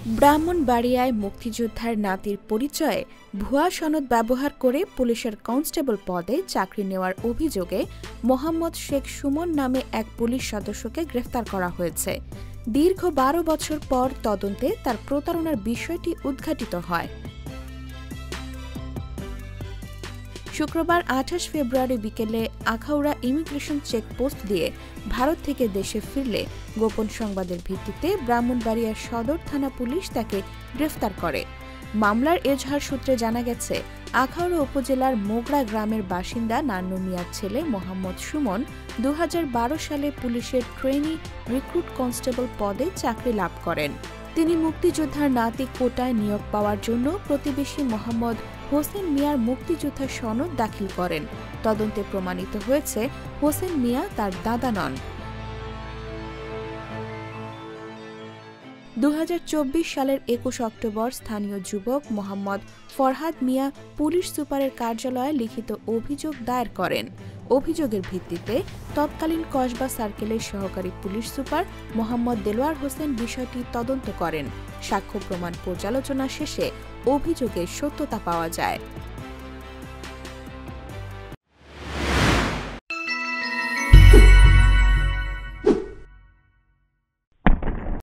ব্রাহ্মণবাড়িয়ায় মুক্তিযোদ্ধার নাতির পরিচয়ে ভুয়া সনদ ব্যবহার করে পুলিশের কনস্টেবল পদে চাকরি নেওয়ার অভিযোগে মোহাম্মদ শেখ সুমন নামে এক পুলিশ সদস্যকে গ্রেফতার করা হয়েছে। দীর্ঘ ১২ বছর পর তদন্তে তার প্রতারণার বিষয়টি উদ্ঘাটিত হয়। শুক্রবার ২৮ ফেব্রুয়ারি বিকেলে আখাউড়া ইমিগ্রেশন চেকপোস্ট দিয়ে ভারত থেকে দেশে ফিরলে গোপন সংবাদের ভিত্তিতে ব্রাহ্মণবাড়িয়া সদর থানা পুলিশ তাকে গ্রেফতার করে। মামলার এজাহার সূত্রে জানা গেছে, আখাউড়া উপজেলার মোগড়া গ্রামের বাসিন্দা নান্নু মিয়ার ছেলে মোহাম্মদ সুমন ২০১২ সালে পুলিশের ট্রেনি রিক্রুট কনস্টেবল পদে চাকরি লাভ করেন। তিনি মুক্তিযোদ্ধার নাতি কোটায় নিয়োগ পাওয়ার জন্য প্রতিবেশী মোহাম্মদ হোসেন মিয়ার মুক্তিযোদ্ধা সনদ দাখিল করেন। তদন্তে প্রমাণিত হয়েছে হোসেন মিয়া তার দাদা নন। ২০২৪ সালের ২১ অক্টোবর স্থানীয় যুবক মোহাম্মদ ফরহাদ মিয়া পুলিশ সুপারের কার্যালয়ে লিখিত অভিযোগ দায়ের করেন। অভিযোগের ভিত্তিতে তৎকালীন কসবা সার্কেলের সহকারী পুলিশ সুপার মোহাম্মদ দেলোয়ার হোসেন বিষয়টি তদন্ত করেন। সাক্ষ্য প্রমাণ পর্যালোচনা শেষে অভিযোগের সত্যতা পাওয়া যায়।